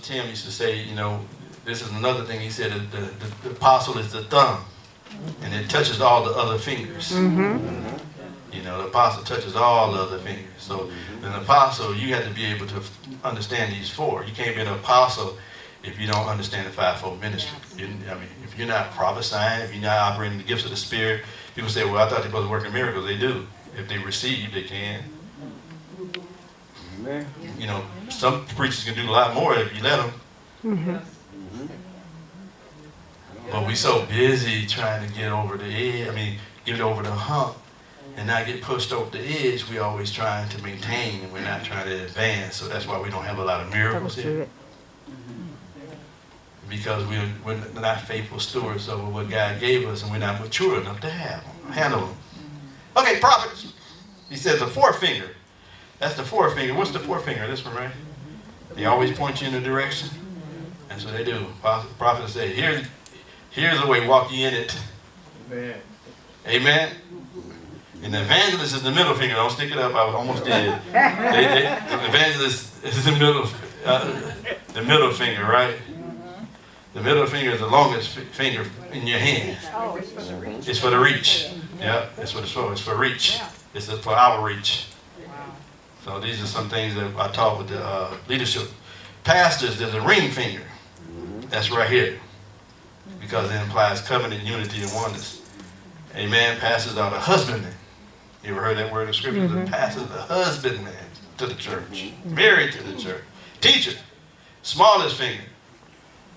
Tim used to say, you know, this is another thing he said, that the apostle is the thumb, and it touches all the other fingers. You know, the apostle touches all the other fingers. So an apostle, you have to be able to understand these four. You can't be an apostle if you don't understand the fivefold ministry. I mean, if you're not prophesying, if you're not operating the gifts of the Spirit, people say, well, I thought they were supposed to work in miracles. They do. If they receive, they can. You know, some preachers can do a lot more if you let them. But we so busy trying to get over the edge, get over the hump, and not get pushed over the edge. We always trying to maintain, and we're not trying to advance. So that's why we don't have a lot of miracles here. Because we're not faithful stewards over what God gave us, and we're not mature enough to handle them. Okay, prophets. He says the forefinger. That's the forefinger. What's the forefinger? This one, right? They always point you in a direction. And so they do. Prophets say, here's the way, walk ye in it. Amen. Amen. And the evangelist is the middle finger. Don't stick it up. I almost did. The evangelist is the middle finger, right? The middle finger is the longest finger in your hand. Oh, it's for the reach. It's for the reach. Yeah, it's what it's for. It's for reach. It's for our reach. So these are some things that I taught with the leadership. Pastors, there's a ring finger. That's right here. Because it implies covenant, unity, and oneness. Amen. Pastors are the husbandmen. You ever heard that word in Scripture? The pastor is the husbandman to the church. Married to the church. Teacher, smallest finger.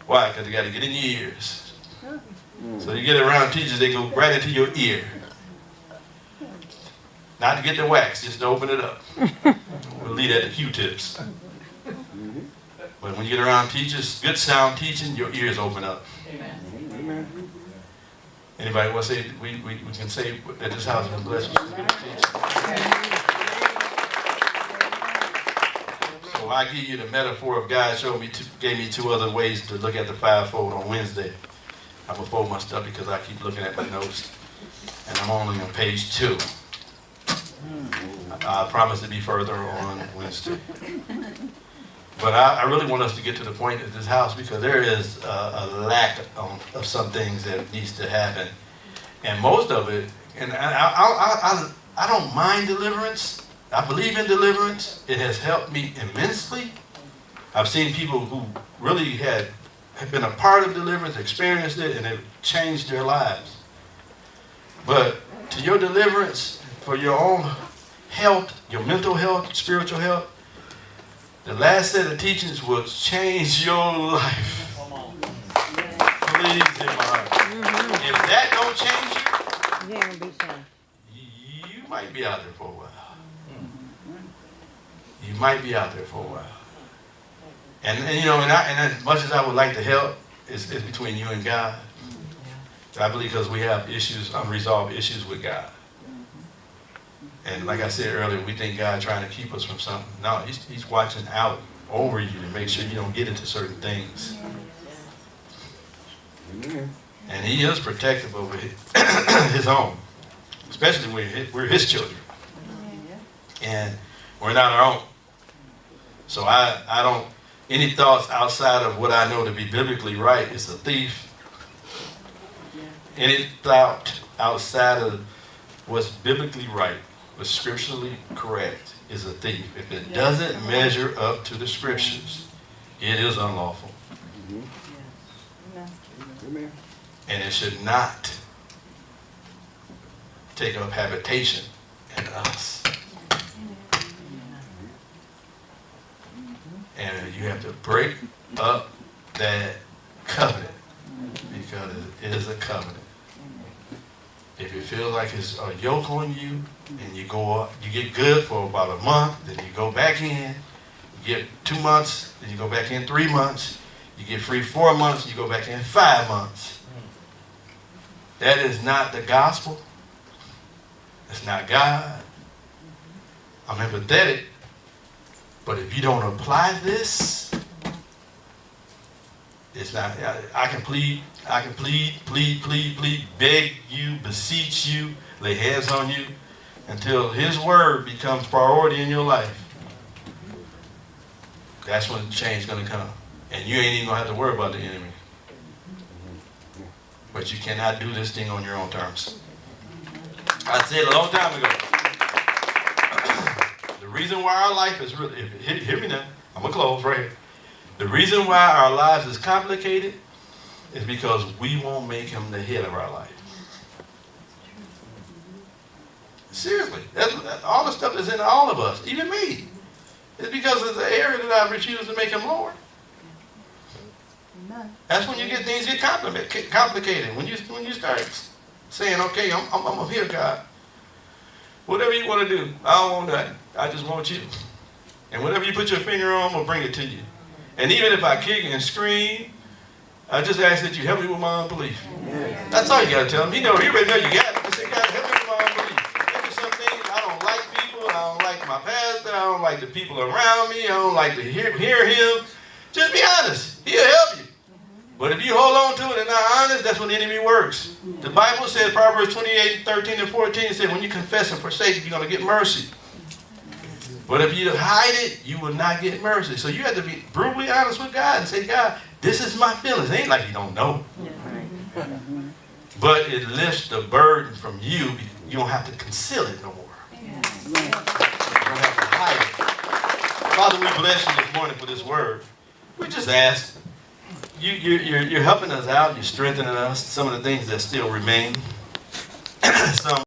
Why? Because you got to get in your ears. So you get around teachers, they go right into your ear. Not to get the wax, just to open it up. We'll leave that to Q-tips. But when you get around teachers, good sound teaching, your ears open up. Amen. Anybody want to say, we can say that this house has been blessed with good teaching. So I give you the metaphor of God gave me two other ways to look at the fivefold on Wednesday. I'm going to fold my stuff because I keep looking at my notes. And I'm only on page 2. I promise to be further on Wednesday. But I really want us to get to the point at this house because there is a lack of some things that needs to happen. And most of it, and I don't mind deliverance. I believe in deliverance. It has helped me immensely. I've seen people who really have been a part of deliverance, experienced it, and it changed their lives. But to your deliverance, for your own health, your mental health, spiritual health, the last set of teachings will change your life. Please, if that don't change you, you might be out there for a while. You might be out there for a while. And you know, and as much as I would like to help, it's between you and God. I believe because we have issues, unresolved issues with God. And like I said earlier, we think God trying to keep us from something. No, he's watching out over you to make sure you don't get into certain things. And he is protective over his own, especially when we're his children. And we're not our own. So I don't, any thoughts outside of what I know to be biblically right is a thief. Any thought outside of what's biblically right, what's scripturally correct, is a thief. If it doesn't measure up to the scriptures, it is unlawful. And it should not take up habitation in us. And you have to break up that covenant because it is a covenant. If you feel like it's a yoke on you, and you go up, you get good for about a month, then you go back in, you get 2 months, then you go back in 3 months, you get free 4 months, you go back in 5 months. That is not the gospel. It's not God. I'm empathetic, but if you don't apply this, it's not. I can plead, beg you, beseech you, lay hands on you, until his word becomes priority in your life. That's when change is going to come. And you ain't even going to have to worry about the enemy. But you cannot do this thing on your own terms. I said a long time ago, the reason why our life is really, hear me now, I'm going to close right here. The reason why our lives is complicated is because we won't make him the head of our life. Seriously, that's all the stuff that's in all of us, even me. It's because of the area that I refuse to make him Lord. That's when you get things get complicated. When you start saying, okay, I'm here, God. Whatever you want to do, I don't want that. I just want you. And whatever you put your finger on, will bring it to you. And even if I kick and scream, I just ask that you help me with my unbelief. Yeah. That's all you got to tell him. He already know you got it. Just say, God, help me with my unbelief. There's some things I don't like people. I don't like my pastor. I don't like the people around me. I don't like to hear him. Just be honest. He'll help you. But if you hold on to it and not honest, that's when the enemy works. The Bible says, Proverbs 28, 13 and 14, it said, when you confess and forsake, you're going to get mercy. But if you hide it, you will not get mercy. So you have to be brutally honest with God and say, God, this is my feelings. It ain't like you don't know. But it lifts the burden from you. You don't have to conceal it no more. You don't have to hide it. Father, we bless you this morning for this word. We just ask, you're helping us out. You're strengthening us. Some of the things that still remain. Some